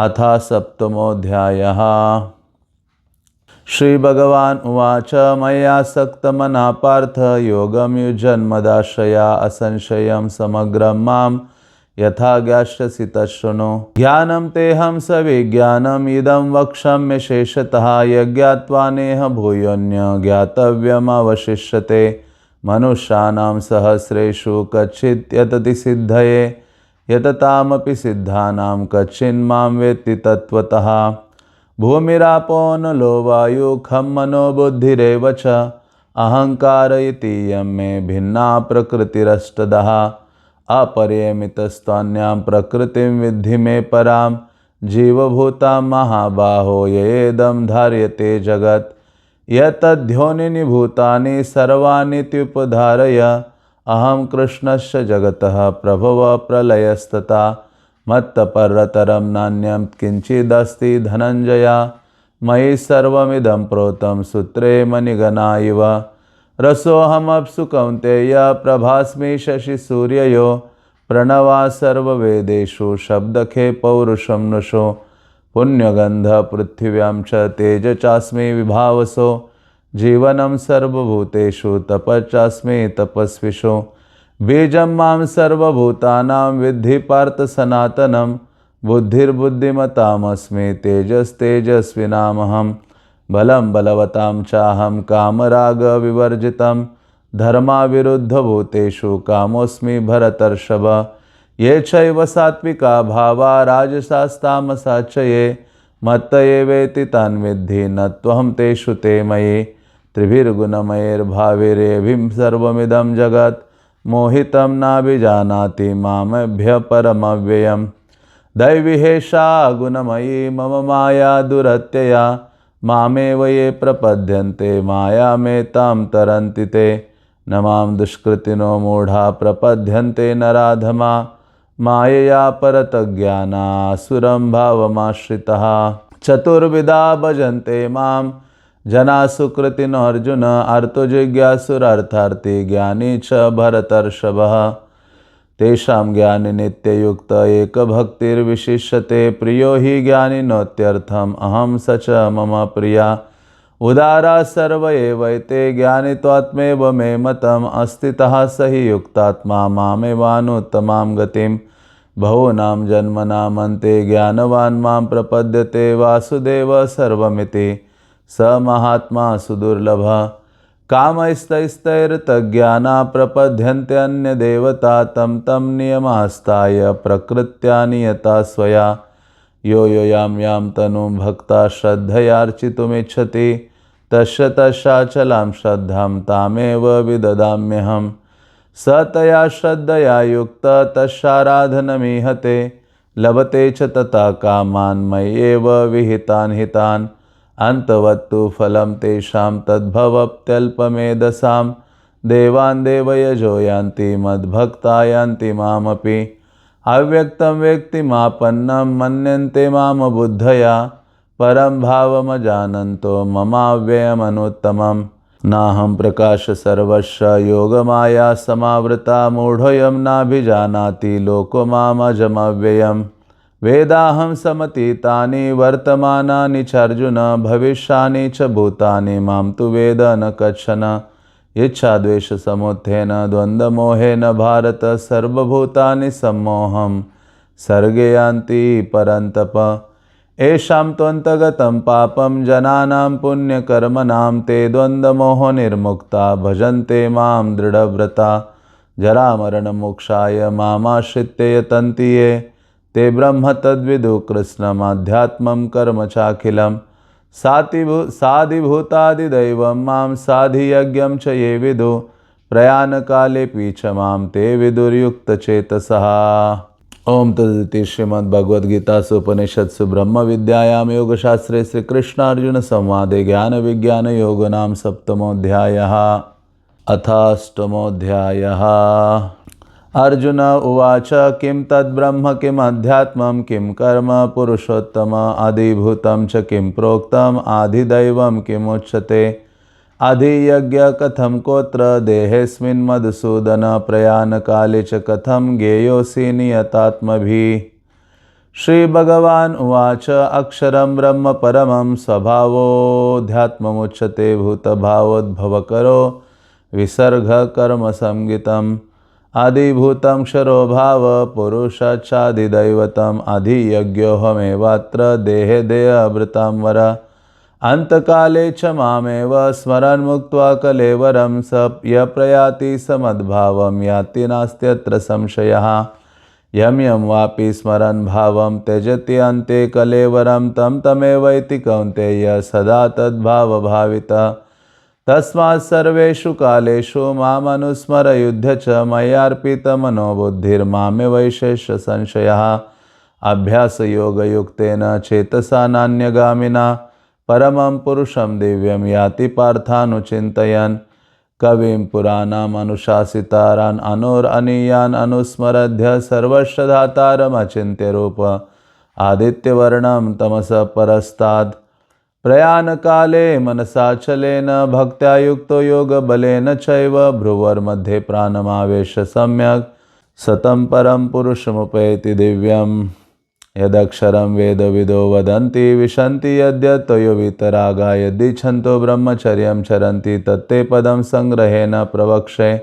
अथ सप्तमोऽध्यायः। श्रीभगवान् उवाच मय्यासक्तमनः पार्थ योगं युज्यन्मदाश्रया असंशयं समग्रं मां यथा ज्ञास्यसि तच्छृणु। ज्ञानं तेऽहं सविज्ञानम् इदं वक्ष्याम्य शेषतः यज्ञात्वा नेह भूयोऽन्य ज्ञातव्यमवशिष्यते। मनुष्याणां सहस्रेषु कच्चित् यतति सिद्धये यततामपि सिद्धानां कच्चिन्मां वेत्ति तत्त्वतः। भूमिरापो नलो वायुः खं मनो बुद्धिरेव च अहंकार इति यं मे भिन्ना प्रकृतिरष्टधा। अपरिमितस्त्वन्यां प्रकृतिं विद्धि मे परां जीवभूतां महाबाहो येदं धार्यते जगत्। यतद्योनिनि भूतानि सर्वाणीत्युपधारय अहं कृष्णस्य जगतः प्रभवः प्रलयस्तथा। मत्तपरतरं नान्यं किंचिदस्ति धनञ्जय मयि सर्वमिदं प्रोतं सूत्रे मणिगणा इव। रसोऽहमप्सु कौन्तेय प्रभास्मि शशिसूर्ययो प्रणवा सर्ववेदेषु शब्दखे पौरुषं नृषो। पुण्यगन्ध पृथिव्यां च तेज चास्मि विभावसो जीवनं सर्वभूतेषु तपश्चास्मि तपस्विषो। बीजं मां सर्वभूतानां विद्धि पार्थ सनातनं बुद्धिर्बुद्धिमतामस्मि तेजस्तेजस्विनामहं। बलं बलवतां चाहं कामरागविवर्जितं धर्माविरुद्धभूतेषु कामोऽस्मि भरतर्षभ। ये चैव सात्विका भावा राजसास्तामसा च ये मत्त एवेति तान् विद्धि न त्वहं तेषु ते मयि। त्रिभिर्गुणमयैर्भावैरेभिं सर्वमिदं जगत् मोहितं नाभिजानाति मामभ्य परमव्ययम्। दैविहेषा गुणमयी मम माया दुरत्यया मामेव ये प्रपद्यन्ते मायामेतां तरन्ति ते। न मां दुष्कृतिनो मूढा प्रपद्यन्ते नराधमा मायया परतज्ञानासुरं भावमाश्रितः। चतुर्विधा भजन्ते मां जना सुकृतिनो अर्जुन अर्थजिज्ञासुरर्थार्थी ज्ञानी च भरतर्षभः। तेषां ज्ञानी नित्ययुक्त एकभक्तिर्विशिष्यते प्रियो हि ज्ञानिनोत्यर्थम् अहं स च मम प्रिया। उदारा सर्व एवैते ज्ञानित्वात्मेव मे मतम् अस्तितः स हि युक्तात्मा मामेवानुत्तमां गतिम्। बहूनां जन्मनामन्ते ज्ञानवान् मां प्रपद्यते वासुदेव सर्वमिति स महात्मा सुदुर्लभः। कामैस्तैस्तैर्तज्ज्ञाना प्रपद्यन्ते अन्यदेवता तं तं नियमास्ताय प्रकृत्या नियता स्वया। यो यो यां तनुं भक्ता श्रद्धयार्चितुमिच्छति तस्य तस्याचलां श्रद्धां तामेव विददाम्यहम्। स तया श्रद्धया युक्तः तस्याराधनमीहते लभते च तथा कामान् मय्येव विहितान् हितान्। अन्तवत्तु फलं तेषां तद्भवत्यल्पमेधसां देवान् देवयजो यान्ति मद्भक्ता यान्ति मामपि। अव्यक्तं व्यक्तिमापन्नं मन्यन्ते माम बुद्धया परं भावमजानन्तो ममाव्ययमनुत्तमम्। नाहं प्रकाश सर्वस्य योगमाया समावृता मूढोऽयं नाभिजानाति लोको मामजमव्ययम्। वेदाहं समतीतानि वर्तमानानि च अर्जुन भविष्यानि च भूतानि मां तु वेद न कश्चन। इच्छाद्वेषसमुत्थेन द्वन्द्वमोहेन भारत सर्वभूतानि सम्मोहं सर्गे यान्ति परन्तप। येषां त्वन्तगतं पापं जनानां पुण्यकर्मणां ते द्वन्द्वमोहो निर्मुक्ता भजन्ते मां दृढव्रता। जरामरणमोक्षाय मामाश्रित्य यतन्ति ये ते ब्रह्म तद्विदु कृष्णमाध्यात्मं कर्म चाखिलम्। साधिभूतादिदैवं मां साधियज्ञं च ये विदु प्रयाणकालेऽपि च मां ते विदुर्युक्तचेतसः। ओम तदिति श्रीमद्भगवद्गीतासु उपनिषत्सु ब्रह्मविद्यायां योगशास्त्रे श्रीकृष्णार्जुन संवादे ज्ञानविज्ञानयोगो नाम सप्तमोऽध्यायः। अथाष्टमोऽध्यायः। अर्जुन उवाच किं तद्ब्रह्म किमध्यात्मं किं कर्म पुरुषोत्तम आदिभूतं च किं प्रोक्तम् आदिदैवं किमुच्यते। आदियज्ञ कथं कोत्र देहेऽस्मिन् मधुसूदन प्रयाणकाले च कथं ज्ञेयोऽसि नियतात्मभिः। श्रीभगवान् उवाच अक्षरं ब्रह्म परमं स्वभावोऽध्यात्ममुच्यते भूतभावोद्भवकरो विसर्गकर्मसंज्ञितम् आदिभूतं क्षरो भाव पुरुषाच्चादिदैवतम् अधियज्ञोऽहमेवात्र देहे देहावृतां वर अन्तकाले च मामेव स्मरन् मुक्त्वा कलेवरं स य प्रयाति समद्भावं याति नास्त्यत्र संशयः यं यं वापि स्मरन् भावं त्यजति अन्ते कलेवरं तं तमेवैति कौन्तेय सदा तद्भावभावितः तस्मात् सर्वेषु कालेषु मामनुस्मरयुध्य च मय्यार्पितमनोबुद्धिर्मामेवैषेष संशयः अभ्यासयोगयुक्तेन चेतसा नान्यगामिना परमं पुरुषं दिव्यं याति पार्थानुचिन्तयन् कविं पुराणामनुशासितारान् अनोरनीयान् अनुस्मरध्य सर्वस्य धातारमचिन्त्य रूप आदित्यवर्णं तमसः परस्तात् प्रयाणकाले मनसाचलेन भक्त्या युक्तो योगबलेन चैव भ्रुवर्मध्ये प्राणमावेश्य सम्यक् सतं परं पुरुषमुपैति दिव्यम् यदक्षरं वेदविदो वदन्ति विशन्ति यद्यतो वीतरागा यदिच्छन्तो ब्रह्मचर्यं चरन्ति तत्ते पदं संग्रहेण प्रवक्षे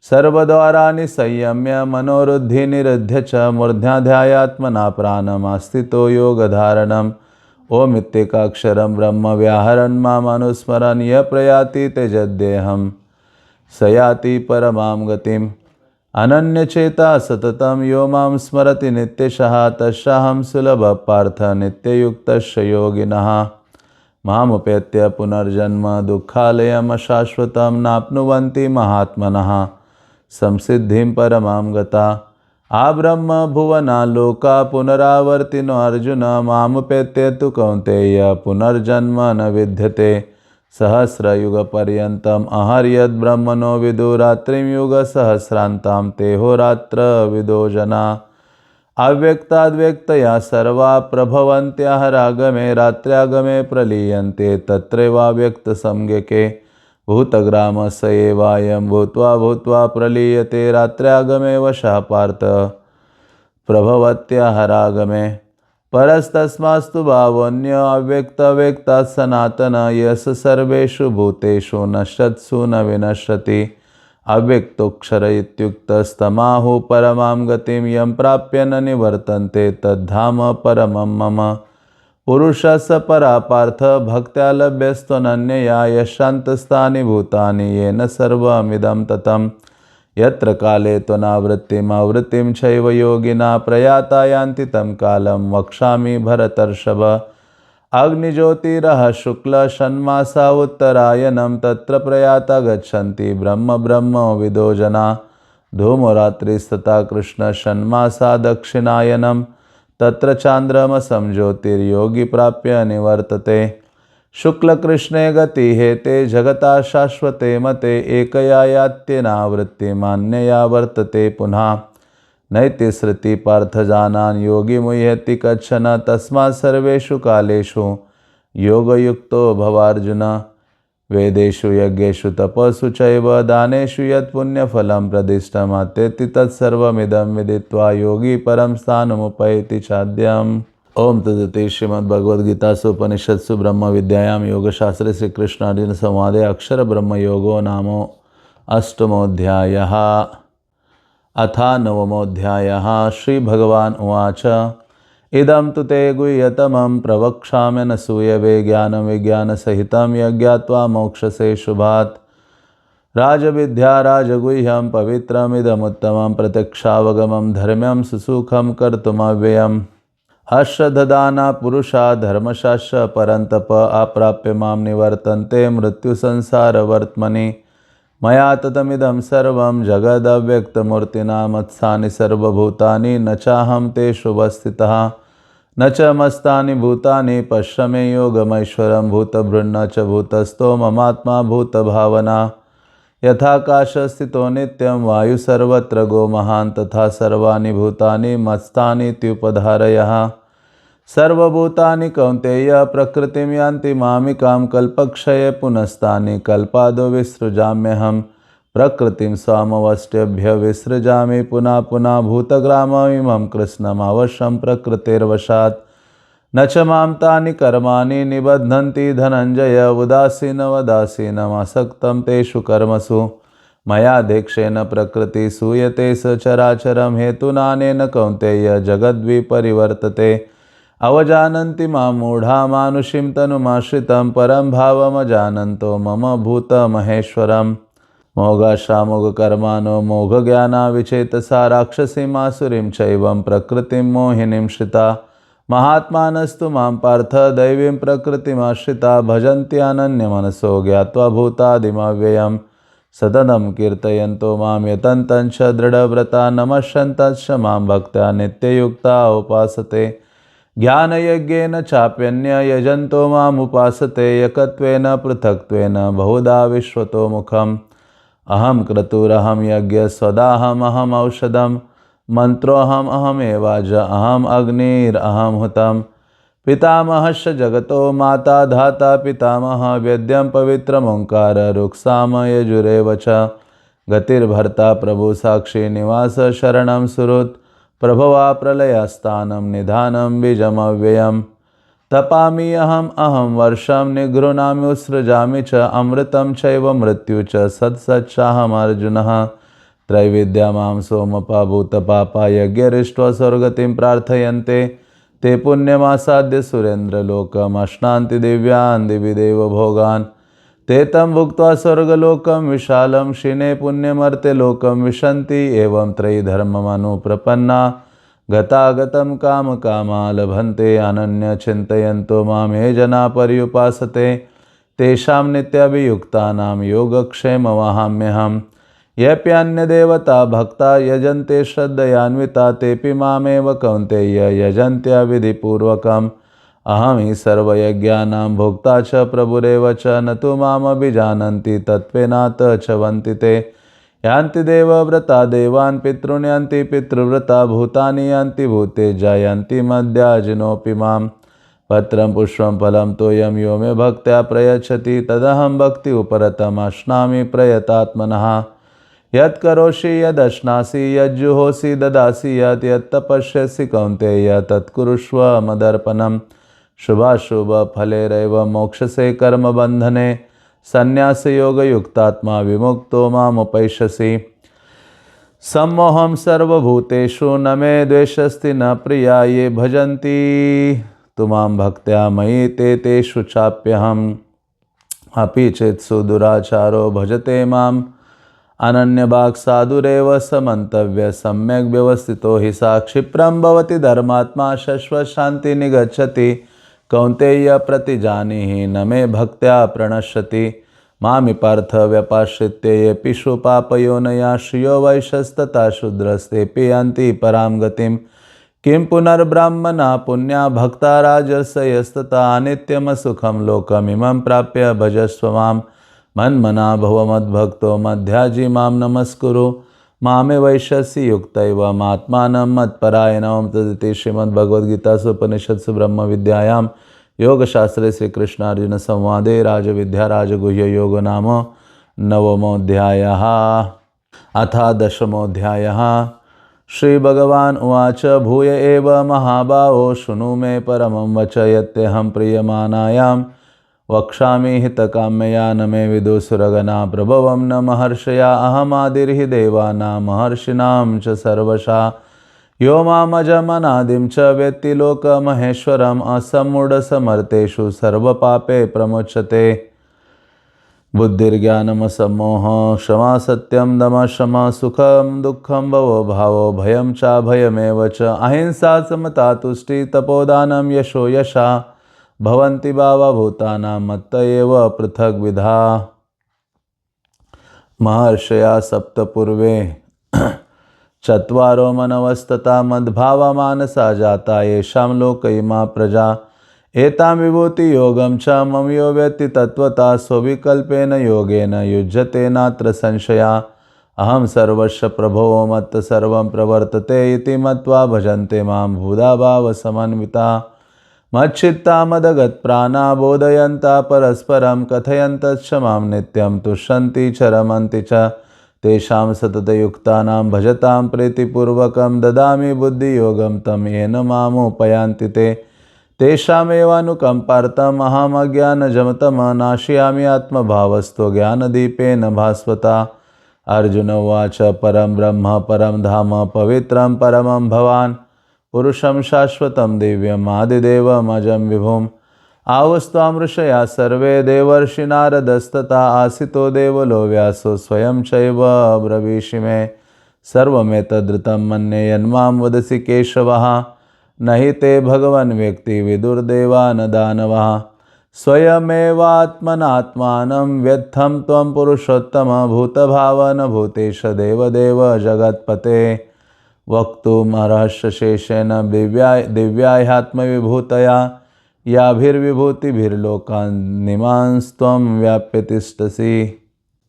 सर्वद्वाराणि संयम्य मनोरुद्धि निरुध्य च मूर्ध्याध्यायात्मना प्राणमास्थितो योगधारणम् ओमित्येकाक्षरं ब्रह्म व्याहरन् मामनुस्मरन् य प्रयाति त्यजद्देहं स याति परमां गतिम् अनन्यचेता सततं यो मां स्मरति नित्यशः तस्याहं सुलभः पार्थ नित्ययुक्तस्य योगिनः मामुपेत्य पुनर्जन्म दुःखालयमशाश्वतं नाप्नुवन्ति महात्मनः संसिद्धिं परमां गता आब्रह्म भुवना लोका पुनरावर्तिनो अर्जुन मामुपेत्य तु कौन्तेय पुनर्जन्म न विद्यते सहस्रयुगपर्यन्तम् अहर्यद्ब्रह्मणो विदुरात्रिं युगसहस्रान्तां तेहोरात्र विदो जना अव्यक्ताद्व्यक्तया सर्वा प्रभवन्त्यः रागमे रात्र्यागमे प्रलीयन्ते तत्रैवाव्यक्तसंज्ञके भूतग्रामस एवायं भूत्वा भूत्वा प्रलीयते रात्र्यागमे वशः पार्थ प्रभवत्यः रागमे परस्तस्मास्तु भावोऽन्य अव्यक्तव्यक्तात् सनातन यस सर्वेषु भूतेषु नश्यत्सु न विनश्यति अव्यक्तोऽक्षर इत्युक्तस्तमाहुः परमां गतिं यं प्राप्य न निवर्तन्ते तद्धाम परमं मम पुरुषः स परा पार्थ भक्त्या लभ्यस्त्वनन्यया यशान्तस्थानि भूतानि येन सर्वमिदं ततं यत्र काले त्वनावृत्तिमावृत्तिं चैव योगिना प्रयाता यान्ति तं कालं वक्ष्यामि भरतर्षभ अग्निज्योतिरः शुक्ल षण्मासा उत्तरायणं तत्र प्रयाता गच्छन्ति ब्रह्म ब्रह्म विदो जना धूमरात्रिस्तथा कृष्ण षण्मासा दक्षिणायनं तत्र चान्द्रमसं ज्योतिर्योगी प्राप्य निवर्तते शुक्लकृष्णे गति हेते जगता शाश्वते मते एकया यात्यनावृत्तिमान्यया वर्तते पुनः नैति श्रुति पार्थजानान् योगी मुह्यति कच्छन तस्मात् सर्वेषु कालेषु योगयुक्तो भवार्जुन वेदेषु यज्ञेषु तपसु चैव दानेषु यत् पुण्यफलं प्रदिष्टमत्येति तत्सर्वमिदं विदित्वा योगी परं स्थानमुपैति चाद्यम् ओम तदति श्रीमद्भगवद्गीतासु उपनिषत्सु ब्रह्म विद्यायां योगशास्त्रे श्रीकृष्ण अर्जुन संवादे अक्षर ब्रह्म योगो नाम अष्टमोऽध्यायः अथ नवमोऽध्यायः श्रीभगवान् उवाच इदं तु ते गुह्यतमं प्रवक्ष्याम्यनसूयवे ज्ञानं विज्ञानसहितं यज्ञात्वा मोक्षसे शुभात् राजविद्या राजगुह्यं पवित्रमिदमुत्तमं प्रत्यक्षावगमं धर्म्यं सुसुखं कर्तुमव्ययम् अश्रद्धदाना पुरुषा धर्मशास्त्र परन्तप अप्राप्य मां निवर्तन्ते मृत्युसंसारवर्त्मनि मया ततमिदं सर्वं जगदव्यक्तमूर्तिना मत्स्थानि सर्वभूतानि न चाहं तेषु वस्थितः न च मस्तानि भूतानि पश्य मे योगमैश्वरं भूतभृन्न च भूतस्थो ममात्मा भूतभावना यथाकाशस्थितो नित्यं वायु सर्वत्र गो महान् तथा सर्वाणि भूतानि मत्स्थानीत्युपधारयः सर्वभूतानि कौन्तेय प्रकृतिं यान्ति मामिकां कल्पक्षये पुनस्तानि कल्पादो विसृजाम्यहं प्रकृतिं स्वामवष्ट्यभ्य विसृजामि पुनः पुनः भूतग्राममिमं कृष्णमवश्यं प्रकृतिर्वशात् न च मां तानि कर्माणि निबध्नन्ति धनञ्जय उदासीनवदासीनमासक्तं तेषु कर्मसु मयाध्यक्षेण प्रकृति सूयते सचराचरं हेतुनानेन कौन्तेय जगद्विपरिवर्तते अवजानन्ति मां मूढा मानुषीं तनुमाश्रितं परं भावमजानन्तो मम भूतमहेश्वरम् मोघाशामोघकर्माणो मोघज्ञाना विचेतसा राक्षसीमासुरीं चैवं प्रकृतिं मोहिनीं श्रिता महात्मानस्तु मां पार्थ दैवीं प्रकृतिमाश्रिता भजन्त्यानन्यमनसो ज्ञात्वा भूतादिमव्ययं सततं कीर्तयन्तो मां यतन्तं च दृढव्रता नमस्यन्तश्च मां भक्त्या नित्ययुक्ता उपासते ज्ञानयज्ञेन चाप्यन्य यजन्तो मामुपासते एकत्वेन पृथक्त्वेन बहुधा विश्वतो मुखम् अहं क्रतुरहं यज्ञस्वदाहमहम् औषधं मन्त्रोऽहम् अहमेवाज अहम् अग्निरहं हुतं पितामहश्च जगतो माता धाता पितामह वेद्यं पवित्रमोङ्कार रुक्सामयजुरेव च गतिर्भर्ता प्रभु साक्षी निवास शरणं सुहृत् प्रभवा प्रलयस्थानं निधानं बीजमव्ययम् तपामि अहं वर्षं निगृह्णाम्युत्सृजामि च अमृतं चैव मृत्यु च सत्सच्चाहमर्जुनः त्रैविद्या मां सोमपा भूतपापा यज्ञरिष्ट्वा स्वर्गतिं प्रार्थयन्ते ते पुण्यमासाद्य सुरेन्द्रलोकम् अश्नान्ति दिव्यान् दिवि देवभोगान् ते तं भुक्त्वा स्वर्गलोकं विशालं क्षीणे पुण्यमर्त्यलोकं विशन्ति एवं त्रयीधर्ममनुप्रपन्ना गतागतं कामकामा लभन्ते अनन्यचिन्तयन्तो मां ये जना पर्युपासते तेषां नित्याभियुक्तानां योगक्षेममहाम्यहम् यप्यन्यदेवता भक्ता यजन्ते श्रद्धयान्विता तेऽपि मामेव कौन्तेय यजन्त्यविधिपूर्वकम् अहं हि सर्वयज्ञानां भोक्ता च प्रभुरेव च न तु मामभिजानन्ति तत्त्वेनात च वन्ति ते यान्ति देवव्रता देवान् पितॄन् यान्ति पितृव्रता भूतानि यान्ति भूतेजा यान्ति मद्याजिनोऽपि मां पत्रं पुष्पं फलं तोयं यो मे भक्त्या प्रयच्छति तदहं भक्ति उपरतम् अश्नामि प्रयतात्मनः यत्करोषि यदश्नासि यज्जुहोसि ददासि यत्तपस्यसि कौन्तेय तत्कुरुष्व मदर्पणम् शुभाशुभफलैरेव मोक्षसे कर्मबन्धने संन्यासयोगयुक्तात्मा विमुक्तो मामुपैष्यसि सम्मोहं सर्वभूतेषु न मे द्वेषस्ति न प्रिया ये भजन्ति तु मां भक्त्या मयि तेषु चाप्यहम् अपि चेत्सु दुराचारो भजते माम् अनन्यभाक् साधुरेव समन्तव्य सम्यक् व्यवस्थितो हि सा क्षिप्रं भवति धर्मात्मा शश्वशान्ति निगच्छति कौन्तेय प्रतिजानीहि न मे भक्त्या प्रणश्यति मामि पार्थ व्यपाश्रित्य येऽपिषु पापयोनया श्रियो वैश्यस्तथा शूद्रस्तेऽपि यान्ति परां गतिं किं पुनर्ब्राह्मणा पुण्या भक्ता राजसयस्तथा अनित्यमसुखं लोकमिमं प्राप्य भजस्व मां मन्मना भव मद्भक्तो मध्याजी मां नमस्कुरु मामे वैश्यसि युक्तैव आत्मानं मत्परायणं तदिति श्रीमद्भगवद्गीतासु उपनिषत्सु ब्रह्मविद्यायां योगशास्त्रे श्रीकृष्णार्जुन संवादे राजविद्या राजगुह्य योग नाम नवमोऽध्यायः। अथ दशमोऽध्यायः। श्रीभगवान् उवाच भूय एव महाबाहो शृणु मे परमं वच यत्यहं प्रीयमानायां वक्ष्यामि हितकाम्यया न मे विदुषुरगणा प्रभवं न महर्षया अहमादिर्हि देवानां महर्षिणां च सर्वशः यो मामजमनादिं च वेत्ति लोकमहेश्वरम् असम्मूढसमर्थेषु सर्वपापे प्रमुच्यते बुद्धिर्ज्ञानमसम्मोहः क्षमा सत्यं दमः शमः सुखं दुःखं भवो भावो भयं चाभयमेव च अहिंसा समता तुष्टिः तपोदानं यशो यशः भवन्ति भावभूतानां मत्त एव पृथग्विधा। महर्षया सप्तपूर्वे चत्वारो मनवस्तथा मद्भावमानसा जाता येषां लोक इमा प्रजा एतां विभूतियोगं च मम यो वेत्ति तत्त्वता स्वविकल्पेन योगेन युज्यते नात्र संशया अहं सर्वस्य प्रभवो मत्त सर्वं प्रवर्तते इति मत्वा भजन्ते मां भूदा भावसमन्विता मच्चित्ता मदगत्प्राणा बोधयन्ता परस्परं कथयन्तश्च मां नित्यं तुष्यन्ति च रमन्ति च तेषां सततयुक्तानां भजतां प्रीतिपूर्वकं ददामि बुद्धियोगं तं येन मामुपयान्ति ते तेषामेवानुकम्पार्थम् अहमज्ञानजमतमः नाशयामि आत्मभावस्तो ज्ञानदीपेन भास्वता। अर्जुन उवाच परं ब्रह्म परं धाम पवित्रं परमं भवान् पुरुषं शाश्वतं दिव्यम् आदिदेवमजं विभुम् आवस्त्वां ऋषया सर्वे देवर्षिनारदस्तथा आसितो देवलो व्यासो स्वयं चैव ब्रवीषि मे सर्वमेतदृतं मन्ये यन्मां वदसि केशवः न हि ते भगवन् व्यक्ति विदुर्देवान् दानवः स्वयमेवात्मनात्मानं व्यत्थं त्वं पुरुषोत्तम भूतभावन भूतेश देवदेव जगत्पते वक्तुमर्हस्य शेषेण दिव्याह्यात्मविभूतया याभिर्विभूतिभिर्लोकान् निमांस्त्वं व्याप्य तिष्ठसि।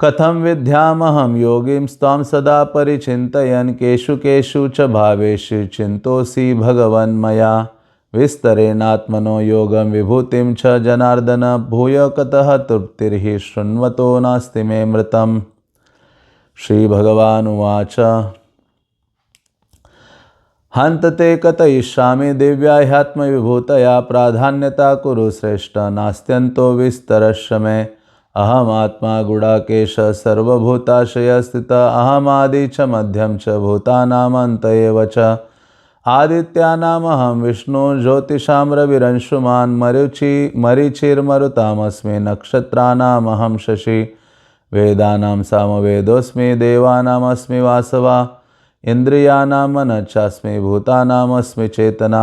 कथं विद्यामहं योगिं त्वां सदा परिचिन्तयन् केषु केषु च भावेषु चिन्तोऽसि भगवन्मया विस्तरेणात्मनो योगं विभूतिं च जनार्दन भूय कतः तृप्तिर्हि शृण्वतो नास्ति मे मृतम्। श्रीभगवानुवाच हन्त ते कथयिष्यामि दिव्याह्यात्मविभूतया प्राधान्यता कुरु श्रेष्ठ नास्त्यन्तो विस्तरस्य मे अहमात्मा गुडाकेश सर्वभूताशयस्थितः अहमादि च मध्यं च भूतानामन्त एव च आदित्यानामहं विष्णु ज्योतिषां रविरंशुमान् मरीचिर्मरुतामस्मि नक्षत्राणामहं शशि वेदानां सामवेदोऽस्मि देवानामस्मि वासवा इन्द्रियाणां मनश्चास्मि भूतानामस्मि चेतना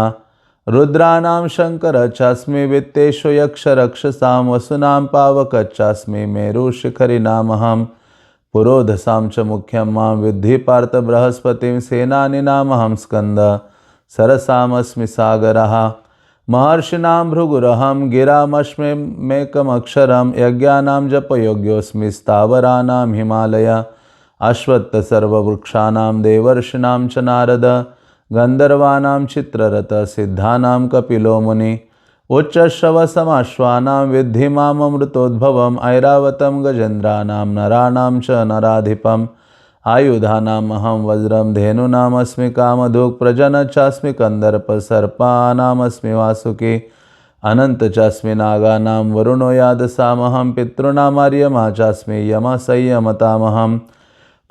रुद्राणां शङ्करश्चास्मि वित्तेषु यक्षरक्षसां वसूनां पावकश्चास्मि मेरुशिखरिणामहं पुरोधसां च मुख्यं मां विद्धि पार्थ बृहस्पतिं सेनानीनामहं स्कन्द सरसामस्मि सागरः महर्षिणां भृगुरहं गिरामस्म्येकमक्षरं यज्ञानां जपयोग्योऽस्मि स्थावराणां हिमालय अश्वत्थ सर्ववृक्षाणां देवर्षिणां च नारद गन्धर्वाणां चित्ररथ सिद्धानां कपिलो मुनि उच्चश्रवसमाश्वानां विद्धि माममृतोद्भवम् ऐरावतं गजेन्द्राणां नराणां च नराधिपम् आयुधानामहं वज्रं धेनूनामस्मि कामधुक् प्रजनश्चास्मि कन्दर्प सर्पानामस्मि वासुकी अनंत चास्मि नागानां वरुणो यादसामहं पितॄणामार्यमा चास्मि यमः संयमतामहं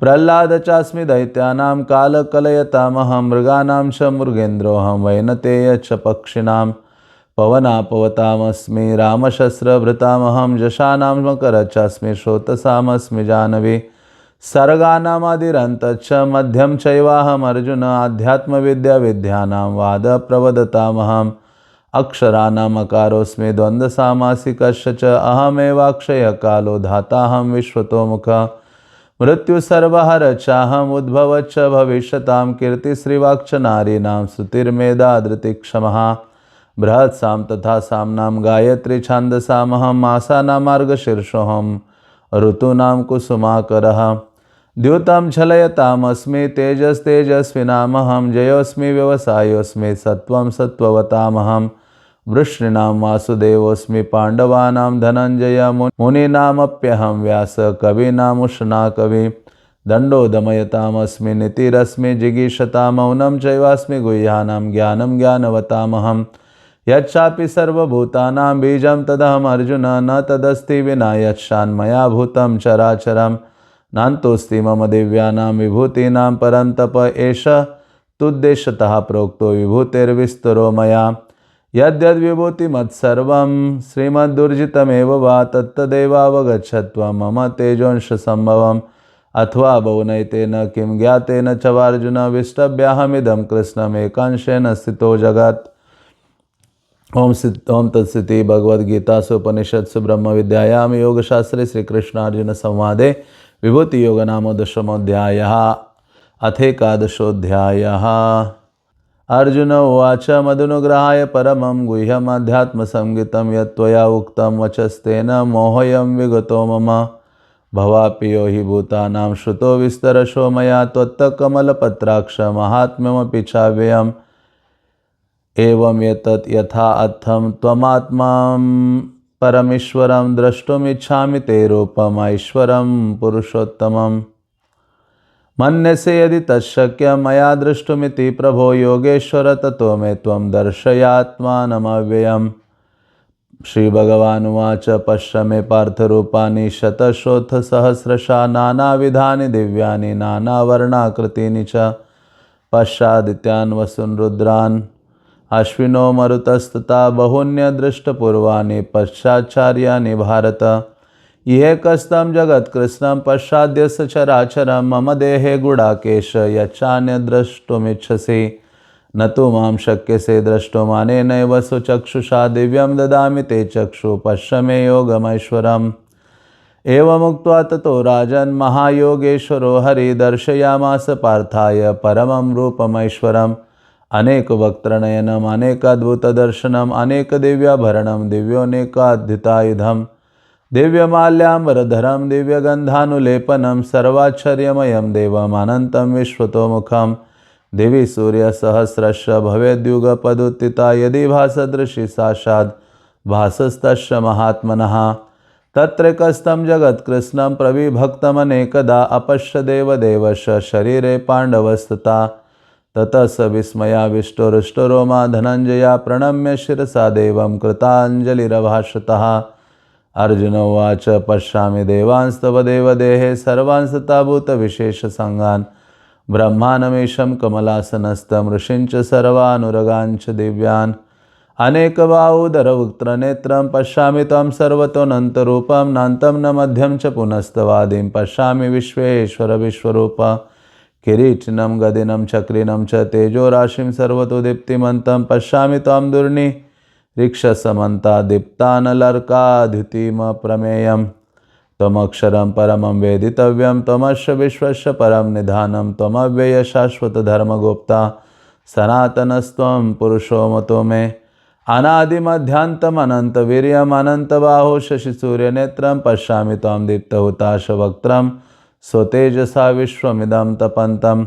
प्रह्लाद चास्मि दैत्यानां कालकलयतामहं मृगाणां च मृगेन्द्रोऽहं वैनतेय च पक्षिणां पवनापवतामस्मि रामशस्त्रभृतामहं जशानां मकरश्चास्मि श्रोतसामस्मि जानवी सर्गानामादिरन्तच्च मध्यं चैवाहमर्जुन आध्यात्मविद्याविद्यानां वादप्रवदतामहम् अक्षराणामकारोऽस्मि द्वन्द्वसामासिकश्च च अहमेवाक्षयकालो धाताहं विश्वतोमुख मृत्युसर्वहरश्चाहम् उद्भवश्च भविष्यतां कीर्तिश्रीवाक्च नारीणां श्रुतिर्मेधा धृतिक्षमः बृहत्सां तथा साम्नां गायत्री छान्दसामहं मासानां मार्गशीर्षोऽहं ऋतूनां कुसुमाकरः द्यूतं झलयतामस्मि तेजस्तेजस्विनामहं जयोऽस्मि व्यवसायोऽस्मि सत्त्वं सत्त्ववतामहं वृष्णीनां वासुदेवोऽस्मि पाण्डवानां धनञ्जय मुनीनामप्यहं व्यास कवीनामुष्णा कवि दण्डो दमयतामस्मि नीतिरस्मि जिगीषतां मौनं चैवास्मि गुह्यानां ज्ञानं ज्ञानवतामहं यच्चापि सर्वभूतानां बीजं तदहमर्जुन न तदस्ति विना यच्छान्मया भूतं चराचरं नान्तोऽस्ति मम दिव्यानां विभूतीनां परन्तप एष तुद्देशतः प्रोक्तो विभूतेर्विस्तरो मया यद्यद्विभूतिमत्सर्वं श्रीमद्दुर्जितमेव वा तत्तदेवावगच्छत्वं मम तेजोंशसम्भवम् अथवा बहुनैतेन किं ज्ञातेन च वार्जुन विष्टभ्याहमिदं कृष्णमेकांशेन स्थितो जगत्। ओम तत्सति भगवद्गीतासु उपनिषत्सु ब्रह्मविद्यायां योगशास्त्रे श्रीकृष्णार्जुन संवादे विभूति योग नामो दशमोऽध्यायः। अथेकादशोऽध्यायः। अर्जुन उवाच मदनुग्रहाय परमं गुह्यमध्यात्मसंगितं यत्त्वया उक्तं वचस्तेन मोहोऽयं विगतो मम भवापि यो हि भूतानां श्रुतो विस्तरशो मया त्वत्तकमलपत्राक्ष महात्म्यमपि चाव्ययम् एवं एतत् यथा अर्थं त्वमात्मां परमेश्वरं द्रष्टुमिच्छामि ते रूपम् ऐश्वरं पुरुषोत्तमम्। मन्यसे यदि तच्छक्यं मया द्रष्टुमिति प्रभो योगेश्वर ततो मे त्वं दर्शयात्मानमव्ययम्। श्रीभगवानुवाच पश्य मे पार्थरूपाणि शतशोऽथ सहस्रशः नानाविधानि दिव्यानि नानावर्णाकृतीनि च। पश्यादित्यान् वसून् रुद्रान् अश्विनो मरुतस्तथा बहून्यदृष्टपूर्वाणि पश्चाचार्याणि भारत। ये कस्तं जगत्कृत्स्नं पश्चाद्यस्य चराचरं मम देहे गुडाकेश यच्चान्यद्द्रष्टुमिच्छसि न तु मां शक्यसे द्रष्टुमनेनैव स्वचक्षुषा दिव्यं ददामि ते चक्षु पश्य मे योगमैश्वरम्। एवमुक्त्वा ततो राजन् महायोगेश्वरो हरि दर्शयामास पार्थाय परमं रूपमैश्वरम्। अनेकवक्त्रनयनम् अनेकाद्भुतदर्शनम् अनेकदिव्याभरणं दिव्योऽनेकाद्युतायुधम् दिव्यमाल्याम्बरधरं दिव्यगन्धानुलेपनं सर्वाश्चर्यमयं देवम् अनन्तं विश्वतोमुखम्। दिवि सूर्यसहस्रश्च भवेद्युगपदुत्थिता यदि भासदृशी साक्षात् भासस्तस्य महात्मनः। तत्रैकस्तं जगत्कृत्स्नं प्रविभक्तमनेकदा अपश्य देवदेवस्य शरीरे पाण्डवस्तथा। ततः स विस्मयाविष्टो धनञ्जया प्रणम्य शिरसा देवं कृताञ्जलिरभाषतः। अर्जुन उवाच पश्यामि देवांस्तव देवदेहे सर्वांस्तथा भूतविशेषसङ्गान् ब्रह्मानमीशं कमलासनस्थं ऋषींच सर्वानुरगांच दिव्यान्। अनेकबाहुधरवक्त्रनेत्रं पश्यामि त्वं सर्वतोऽनन्तरूपं नान्तं न मध्यं च पुनस्तवादिं पश्यामि विश्वेश्वर विश्वरूप। किरीटिनं गदिनं चक्रिनं च तेजोराशिं सर्वतो दीप्तिमन्तं पश्यामि त्वां दुर्निरीक्षसमन्ता दीप्तानलर्काद्युतिमप्रमेयम्। त्वमक्षरं परमं वेदितव्यं त्वमस्य विश्वस्य परं निधानं त्वमव्ययः शाश्वतधर्मगुप्ता सनातनस्त्वं पुरुषो मतो मे। अनादिमध्यान्तम् अनन्तवीर्यम् अनन्तबाहो शशिसूर्यनेत्रं पश्यामि त्वां दीप्तहुताशवक्त्रं स्वतेजसा विश्वमिदं तपन्तं।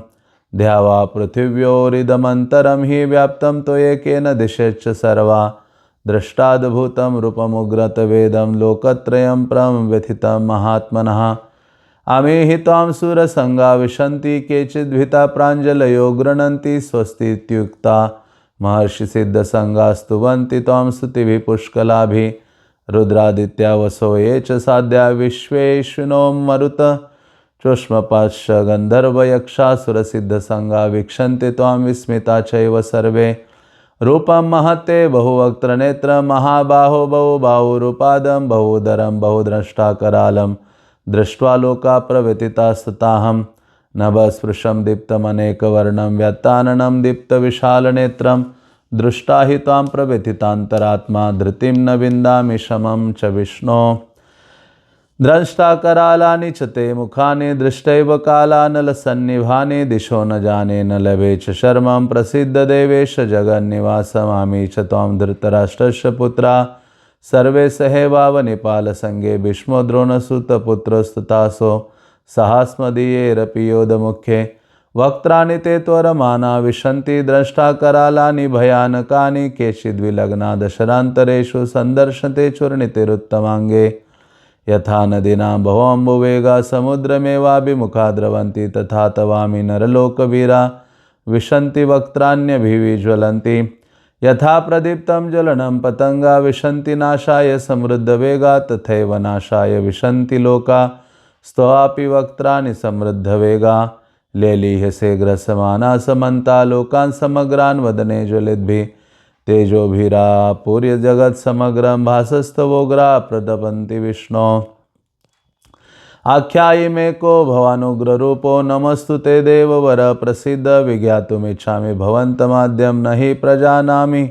द्यावा पृथिव्योरिदमन्तरं हि व्याप्तं त्वयैकेन दिशश्च सर्वा। दृष्टाद्भुतं रूपमुग्रतवेदं लोकत्रयं प्रव्यथितं महात्मनः। अमीहि त्वां सुरसङ्गा विशन्ति केचिद्भीता प्राञ्जलयो गृह्णन्ति स्वस्तीत्युक्ता महर्षिसिद्धसङ्गा स्तुवन्ति त्वां स्तुतिभिः पुष्कलाभिः। रुद्रादित्या वसो ये च साध्या विश्वेश्विनो मरुत चोष्मपाश्च गन्धर्वयक्षासुरसिद्धसङ्गा वीक्षन्ति त्वां विस्मिता चैव सर्वे। रूपं महत्ते बहुवक्त्रनेत्रं महाबाहो बहुबाहुरुपादं बहुधरं बहुद्रष्टाकरालं दृष्ट्वा लोका प्रव्यथितास्तताहं। नभस्पृशं दीप्तमनेकवर्णं व्यात्ताननं दीप्तविशालनेत्रं दृष्टा हि त्वां प्रव्यथितान्तरात्मा धृतिं न विन्दामि शमं च विष्णो। द्रष्टाकरालानि च ते मुखानि दृष्टैव कालानलसन्निभानि दिशो न जाने न लभे च शर्मं प्रसीद्यदेवेश जगन्निवासमामि च त्वां धृतराष्ट्रस्य पुत्रा सर्वे सहैवावनिपालसङ्गे भीष्मो द्रोणसुतपुत्रस्तथासो सहास्मदीयैरपि योधमुख्ये। वक्त्राणि ते त्वरमाना विशन्ति द्रष्टाकरालानि भयानकानि केचिद्विलग्ना दशरान्तरेषु सन्दर्शन्ते चूर्णितिरुत्तमाङ्गे। यथा नदीनां बहवम्बुवेगा समुद्रमेवाभिमुखा द्रवन्ति तथा तवामि नरलोकवीरा विशन्ति वक्त्राण्यभिविज्वलन्ति। यथा प्रदीप्तं ज्वलनं पतंगा विशन्ति नाशाय समृद्धवेगा तथैव नाशाय विशन्ति लोका स्तवापि वक्त्राणि समृद्धवेगा। लेलीहसे ग्रसमाना समन्ता लोकान् समग्रान् वदने ज्वलिद्भिः तेजोभिरापूर्य जगत् समग्रं भासस्तवोग्रा प्रतपन्ति विष्णो। आख्यायि मे को भवानुग्ररूपो नमस्तु ते देववर प्रसीद विज्ञातुमिच्छामि भवन्तमाद्यं न हि प्रजानामि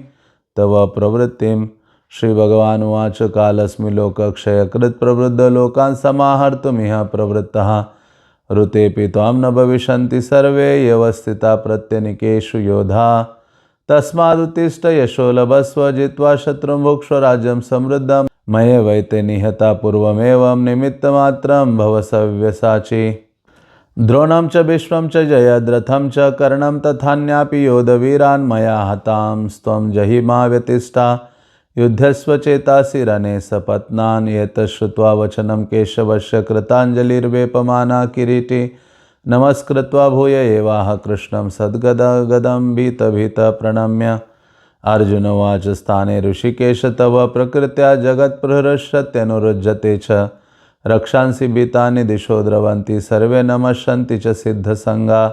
तव प्रवृत्तिम्। श्रीभगवानुवाच कालस्मि लोकक्षयकृत् प्रवृद्धलोकान् समाहर्तुमिह प्रवृत्तः। ऋतेऽपि त्वां न भविष्यन्ति सर्वे व्यवस्थिता प्रत्यनिकेषु योधा। तस्मादुत्तिष्ठ यशो लभस्व जित्वा शत्रुं भुक्ष्व राज्यं समृद्धं मयैवैते निहता पूर्वमेवं निमित्तमात्रं भव सव्यसाची। द्रोणं च भीष्मं च जयद्रथं च कर्णं तथान्यापि योधवीरान् मया हतांस्त्वं जहिमा व्यतिष्ठा। युद्धस्व चेतासि रणे सपत्नान् एतत् श्रुत्वा वचनं केशवस्य कृताञ्जलिर्वेपमाना किरीटी नमस्कृत्वा भूय एवाह कृष्णं सद्गदगदं भीतभीतः प्रणम्य। अर्जुन उवाच स्थाने ऋषिकेश तव प्रकृत्या जगत्प्रहृष्यत्यनुरुज्यते च रक्षांसि भीतानि दिशो द्रवन्ति सर्वे नमस्यन्ति च सिद्धसङ्गा।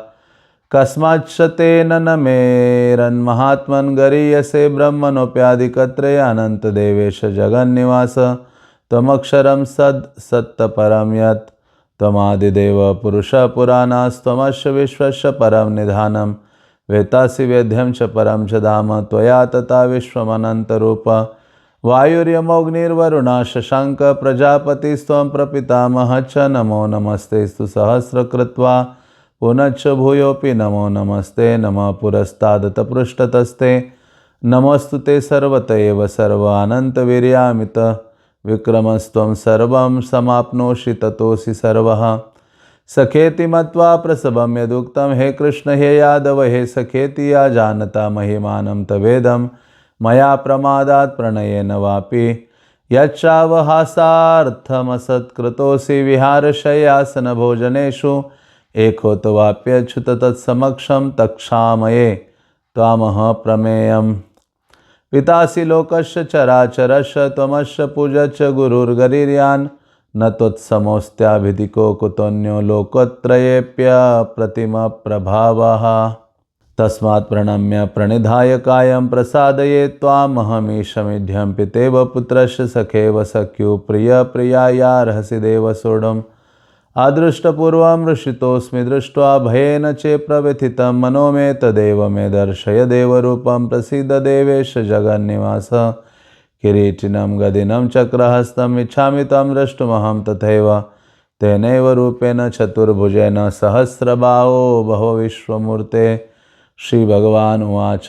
कस्माच्च तेन न मेरन्महात्मन् गरीयसे ब्रह्मणोऽप्यादिकत्रये अनन्तदेवेश जगन्निवास त्वमक्षरं सत्तपरं यत् त्वमादिदेव पुरुषः पुराणास्त्वमस्य विश्वस्य परं निधानं वेत्तासि वेद्यं च परं च धाम त्वया तथा विश्वमनन्तरूप। वायुर्यमोऽग्निर्वरुणः शशाङ्क प्रजापतिस्त्वं प्रपितामहः च नमो नमस्तेस्तु सहस्रकृत्वा पुनश्च भूयोऽपि नमो नमस्ते नमः पुरस्तादत पृष्ठतस्ते नमोऽस्तु ते सर्वत एव सर्वानन्तवीर्यामित विक्रमस्त्वं सर्वं समाप्नोषि ततोऽसि सर्वः। सखेति मत्वा प्रसभं यदुक्तं हे कृष्ण हे यादव हे सखेति या जानता महिमानं तवेदं मया प्रमादात् प्रणयेन वापि यच्चावहासार्थमसत्कृतोऽसि विहारशय्यासनभोजनेषु एको तवाप्यच्युत तत्समक्षं तक्षामये त्वामह प्रमेयम्। पितासि लोकस्य चराचरस्य त्वमस्य पूज्यश्च गुरुर्गरीयान् न त्वत्समोऽस्त्याभिधिको कुतोऽन्यो लोकत्रयेऽप्यप्रतिमप्रभावः। तस्मात् प्रणम्य प्रणिधाय कायं प्रसादये त्वामहमीशमिढ्यं पितेव पुत्रस्य सखेव सख्यु प्रियप्रियायार्हसि देव सोढुम्। अदृष्टपूर्वं हृषितोऽस्मि दृष्ट्वा भयेन चे प्रव्यथितं मनो मे तदेव मे दर्शय देवरूपं प्रसीद देवेश जगन्निवास। किरीटिनं गदिनं चक्रहस्तम् इच्छामि तं द्रष्टुमहं तथैव तेनैव रूपेण चतुर्भुजेन सहस्रबाहो भव विश्वमूर्ते। श्रीभगवान् उवाच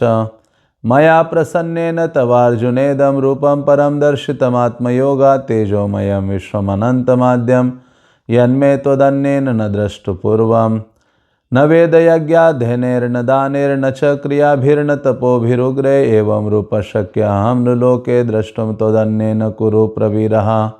मया प्रसन्नेन तवार्जुनेदं रूपं परं दर्शितमात्मयोगात् तेजोमयं विश्वमनन्तमाद्यं यन्मे त्वदन्येन न द्रष्टुपूर्वं। न वेदयज्ञाध्ययनैर्न दानैर्न च क्रियाभिर्न तपोभिरुग्रे एवं रूपः शक्यहं लोके द्रष्टुं त्वदन्येन कुरु प्रवीरः।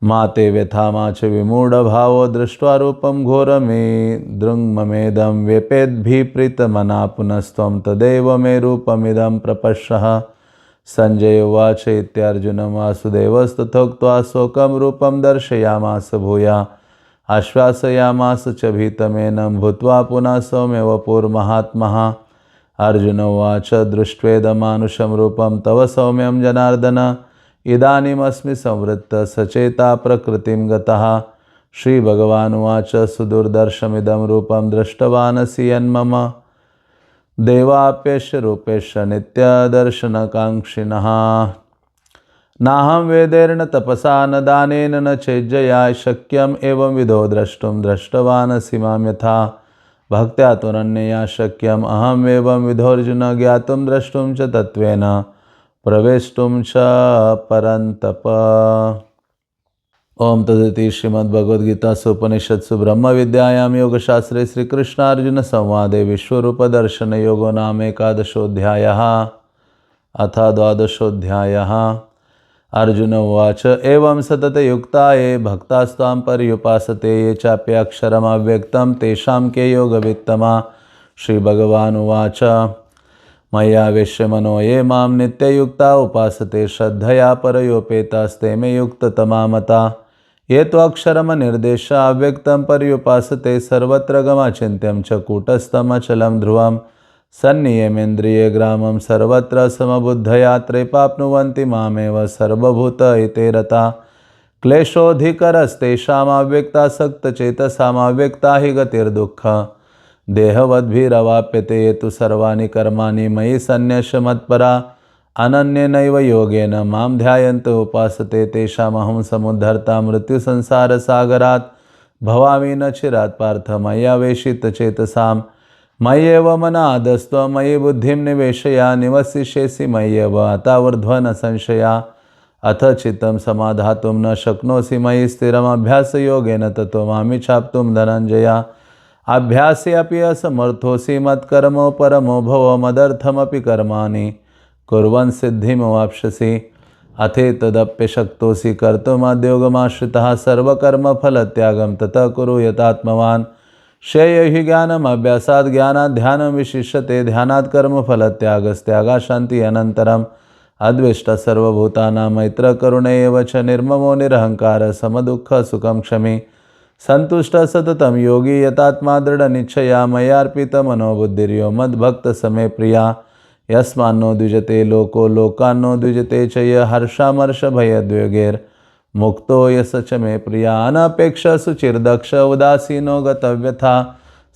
मा ते व्यथा मा च विमूढभावो दृष्ट्वा रूपं घोरमिदृङ्ममेदं व्यपेद्भिः प्रीतमना पुनस्त्वं तदेव मे रूपमिदं प्रपश्यः। संजय उवाच इत्यर्जुनं वासुदेवस्तथोक्त्वा स्वकं रूपं दर्शयामास भूया आश्वासयामास च भीतमेनं भूत्वा पुनः सौम्य वपुर्महात्मः। अर्जुन उवाच दृष्ट्वेदमानुषं रूपं तव सौम्यं जनार्दन इदानीमस्मि संवृत्तः सचेता प्रकृतिं गतः। श्रीभगवानुवाच सुदुर्दर्शमिदं रूपं दृष्टवानसि यन्मम देवाप्यस्य रूपेश्च नित्यदर्शनकाङ्क्षिणः। नाहं वेदैर्न तपसा न दानेन न चेज्जया शक्यम् एवं विधो द्रष्टुं दृष्टवानसि मां यथा भक्त्या त्वनन्यया शक्यम् अहम् एवं विधोऽर्जुन ज्ञातुं द्रष्टुं च तत्त्वेन प्रवेष्टुं च परन्तप। ओम तदिति श्रीमद्भगवद्गीतासु उपनिषत्सु ब्रह्मविद्यायां योगशास्त्रे श्रीकृष्णार्जुन संवादे विश्वरूपदर्शनयोगो नाम एकादशोऽध्यायः। अथ द्वादशोऽध्यायः। अर्जुन उवाच एवं सततयुक्ता ये भक्तास्त्वां पर्युपासते ये चाप्यक्षरमव्यक्तं तेषां के योगवित्तमा। श्रीभगवानुवाच मय्यावेश्य मनो ये मां नित्ययुक्ता उपासते श्रद्धया परयोपेतास्ते मे युक्ततमा मता। ये त्वक्षरमनिर्देश्य अव्यक्तं पर्युपासते सर्वत्र गमचिन्त्यं च कूटस्थमचलं ध्रुवं सन्नियमेन्द्रियग्रामं सर्वत्र समबुद्धया त्रैपाप्नुवन्ति मामेव सर्वभूत इते रता। क्लेशोऽधिकरस्तेषामव्यक्तासक्तचेतसामव्यक्ता हि गतिर्दुःख देहवद्भिरवाप्यते। ये तु सर्वाणि कर्माणि मयि सन्न्यस्य मत्परा अनन्येनैव योगेन मां ध्यायन्त उपासते तेषामहं समुद्धर्ता मृत्युसंसारसागरात् भवामि न चिरात् पार्थ मय्यावेशितचेतसाम्। मय्येव मनादस्त्वं मयि बुद्धिं निवेशया निवसिष्यसि मय्येव अतावुर्ध्वं न संशया। अथ चित्तं समाधातुं न शक्नोषि मयि स्थिरमभ्यासयोगेन ततो मामिच्छाप्तुं धनञ्जया। अभ्यासे अपि असमर्थोऽसि मत्कर्मो परमो भव मदर्थमपि कर्माणि कुर्वन् सिद्धिमवाप्स्यसि। अथेतदप्यशक्तोऽसि कर्तुमद्योगमाश्रितः सर्वकर्मफलत्यागं ततः कुरु यतात्मवान्। श्रेयो हि ज्ञानम् अभ्यासात् ज्ञानात् ध्यानं विशिष्यते ध्यानात् कर्मफलत्यागस्त्यागात् शान्ति अनन्तरम् अद्वेष्ट सर्वभूतानां मैत्र करुण एव च निर्ममो निरहङ्कार समदुःख सुखं क्षमी संतुष्ट सततं योगी यतात्मा दृढनिश्चया मयार्पित मनोबुद्धिर्यो मद्भक्त समे प्रिया यस्मान्नो द्विजते लोको लोकान्नो द्विजते च य हर्षामर्ष भयद्वेगैर् मुक्तो यस च मे प्रिया अनपेक्ष सुचिर्दक्ष उदासीनो गतव्यथा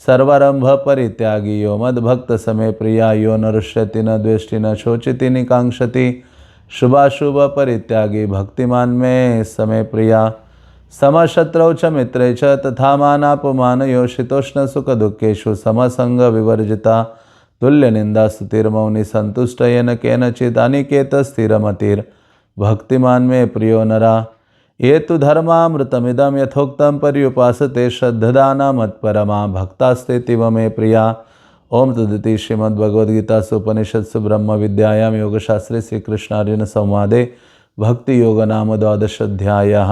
सर्वारंभ परित्यागी यो मद्भक्त समे प्रिया यो न रुष्यति न द्वेष्टि न शोचिति निकांक्षति शुभाशुभ परित्यागी भक्तिमान में समे प्रिया समशत्रौ च मित्रे च तथा मानापमानयो शीतोष्ण सुख दुःखेषु समसंग विवर्जिता तुल्य निंदा स्तुतिर्मौनि संतुष्ट येन केनचित् अनिकेत स्थिरमतिर् भक्तिमान में प्रियो नरा ये तु धर्मामृतमिदं यथोक्तं पर्युपासते श्रद्धदाना मत्परमा भक्तास्तेतिव मे प्रिया। ओम तदिति श्रीमद्भगवद्गीतासु उपनिषत्सु ब्रह्म विद्यायां योगशास्त्रे श्रीकृष्णार्जुन संवादे भक्ति योग नाम द्वादशोऽध्यायः।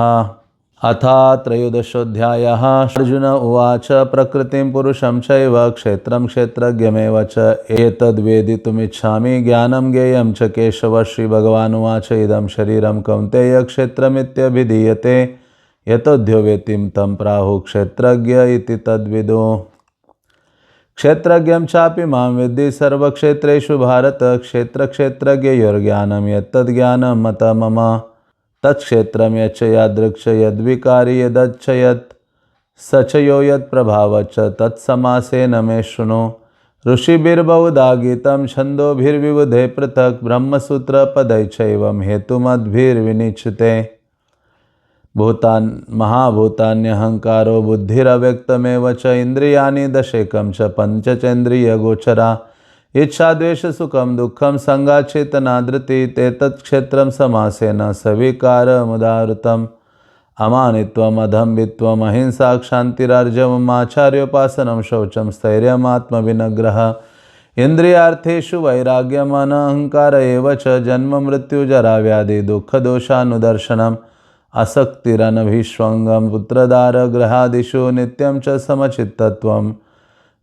अथ त्रयोदशोऽध्यायः। अर्जुन उवाच प्रकृतिं पुरुषं चैव क्षेत्रं क्षेत्रज्ञमेव च एतद्वेदितुमिच्छामि ज्ञानं ज्ञेयं च केशव। श्रीभगवानुवाच इदं शरीरं कौन्तेय क्षेत्रमित्यभिधीयते यतोऽध्यो वेत्तिं तं प्राहुः क्षेत्रज्ञ इति तद्विदो। क्षेत्रज्ञं चापि मां विद्धि सर्वक्षेत्रेषु भारत क्षेत्रक्षेत्रज्ञयोर्ज्ञानं यत्तद्ज्ञानं मत मम तत्क्षेत्रं यच्च यादृक्ष यद्विकारी यदच्च यत् स च यो यत्प्रभावच्च तत्समासेन मे शृणु। ऋषिभिर्बहुधा गीतं छन्दोभिर्विविधे पृथक् ब्रह्मसूत्रपदैश्चैवं हेतुमद्भिर्विनिश्चिते। भूतान् महाभूतान्यहङ्कारो बुद्धिरव्यक्तमेव च इन्द्रियाणि दशेकं च पञ्चचेन्द्रियगोचरा इच्छा द्वेष सुखम दुःखम संगाचेतना धृति तेतत्क्षेत्रं समासेन सविकारमुदाहृतम्। अमानित्वम् अधम्बित्वम् अहिंसा क्षान्तिरार्जवम् आचार्योपासनं शौचं स्थैर्यम् आत्मविनिग्रहः इन्द्रियार्थेषु वैराग्यम् अनहङ्कार एव च जन्म मृत्यु जरा व्याधि दुःखदोषानुदर्शनम् असक्तिरनभिष्वङ्गं पुत्रदारगृहादिषु नित्यं च समचित्तत्वम्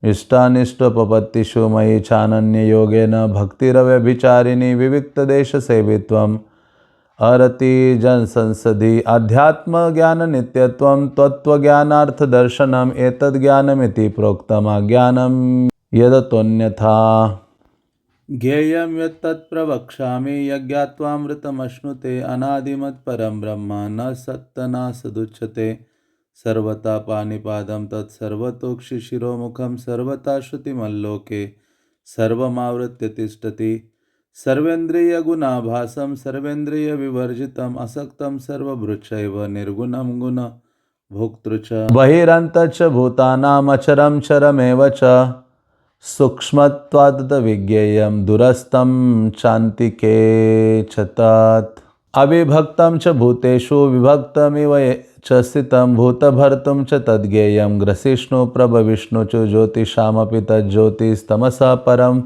इष्टानिष्टोपपत्तिषु मयि चानन्ययोगेन भक्तिरव्यभिचारिणी विविक्तदेशसेवित्वम् अरति जनसंसदि अध्यात्मज्ञाननित्यत्वं तत्त्वज्ञानार्थदर्शनम् एतद्ज्ञानमिति प्रोक्तम् अज्ञानं यदतोऽन्यथा। ज्ञेयं यत्तत् प्रवक्ष्यामि यज्ञात्वामृतमश्नुते अनादिमत्परं ब्रह्म न सत्तनासदुच्यते। सर्वता पाणिपादं तत्सर्वतोक्षिशिरोमुखं सर्वता श्रुतिमल्लोके सर्वमावृत्य तिष्ठति। सर्वेन्द्रियगुणाभासं सर्वेन्द्रियविवर्जितम् असक्तं सर्वभृक्षैव निर्गुणं गुणभोक्तृ च। बहिरन्तश्च भूतानामचरं चरमेव च सूक्ष्मत्वाद्विज्ञेयं दूरस्थं चान्तिके च तत्। अविभक्तं च भूतेषु विभक्तमिव च स्थितं भूतभर्तुं च तद्ज्ञेयं ग्रसिष्णु प्रभविष्णु च ज्योतिषामपि तज्ज्योतिस्तमसः परं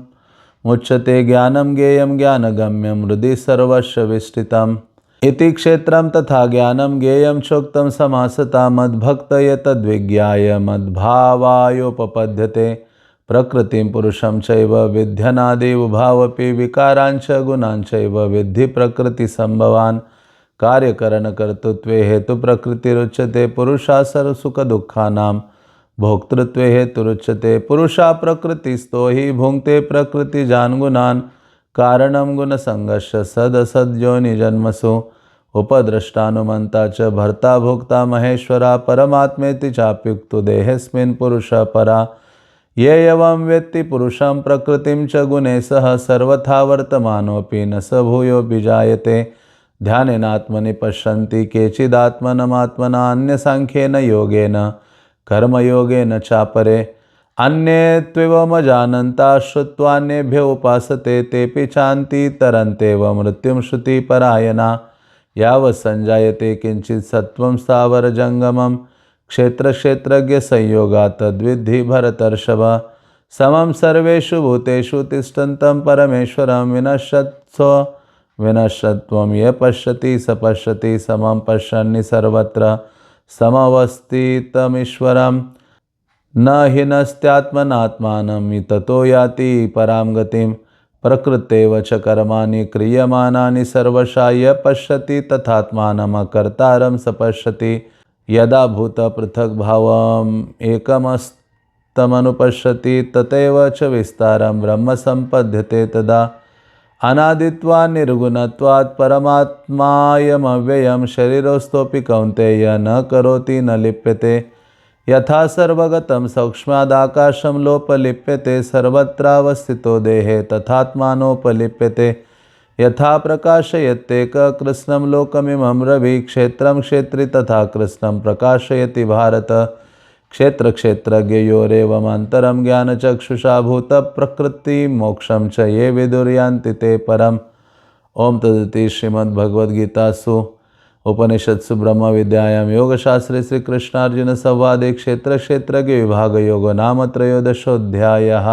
मुच्यते। ज्ञानं ज्ञेयं ज्ञानगम्यं हृदि सर्वस्य विष्ठितम् इति क्षेत्रं तथा ज्ञानं ज्ञेयं चोक्तं समासता मद्भक्तये तद्विज्ञाय मद्भावायोपपद्यते। प्रकृतिं पुरुषं चैव विध्यनादिवभावपि विकारांच गुणांचैव विद्धि प्रकृतिसंभवान्। कार्यकरणकर्तृत्वे हेतुप्रकृतिरुच्यते पुरुषा सर्वसुखदुःखानां भोक्तृत्वे हेतुरुच्यते। पुरुषा प्रकृतिस्थो हि भुङ्क्ते प्रकृतिजान् गुणान् कारणं गुणसङ्गस्य सदसद्योनिजन्मसु उपद्रष्टानुमन्ता च भर्ता भोक्ता महेश्वरा परमात्मेति चाप्युक्तो देहेऽस्मिन् पुरुषः परा। ये एवं वेत्ति पुरुषं प्रकृतिं च गुणे सह सर्वथा वर्तमानोऽपि न स भूयो विजायते। ध्यानेनात्मनि पश्यन्ति केचिदात्मनमात्मना अन्यसाङ्ख्येन योगेन कर्मयोगेन चापरे। अन्ये त्वेवमजानन्ता श्रुत्वान्येभ्य उपासते तेऽपि चान्ति तरन्त्येव मृत्युं श्रुतिपरायणा। यावत् सञ्जायते किञ्चित् सत्त्वं स्थावरजङ्गमं क्षेत्रक्षेत्रज्ञसंयोगात् तद्विद्धि भरतर्षभ। समं सर्वेषु भूतेषु तिष्ठन्तं परमेश्वरं विनश्यत्वं ये पश्यति स पश्यति समं पश्यन्नि सर्वत्र समवस्थितमीश्वरम्। न हिनस्त्यात्मनात्मानं ततो याति परां गतिं प्रकृतेव च कर्माणि क्रियमाणानि सर्वशा य पश्यति तथात्मानम् अकर्तारं स पश्यति यदा भूतपृथग्भावम् एकमस्तमनुपश्यति तथैव च विस्तारं ब्रह्म सम्पद्यते तदा अनादित्वा निर्गुणत्वात् परमात्मायमव्ययं शरीरस्थोऽपि कौन्तेय न करोति न लिप्यते यथा सर्वगतं सूक्ष्मादाकाशं लोपलिप्यते सर्वत्रावस्थितो देहे तथात्मानोपलिप्यते यथा प्रकाशयत्येककृत्स्नं लोकमिमं रविः क्षेत्रं क्षेत्री तथा कृत्स्नं प्रकाशयति भारत क्षेत्रक्षेत्रज्ञयोरेवमन्तरं ज्ञानचक्षुषा भूतप्रकृतिमोक्षं च ये विदुर्यान्ति ते परम्। ओम तदिति श्रीमद्भगवद्गीतासु उपनिषत्सु ब्रह्म विद्यायां योगशास्त्रे श्री कृष्णार्जुन संवादे क्षेत्र क्षेत्रज्ञ विभाग योगो नाम त्रयोदशोऽध्यायः।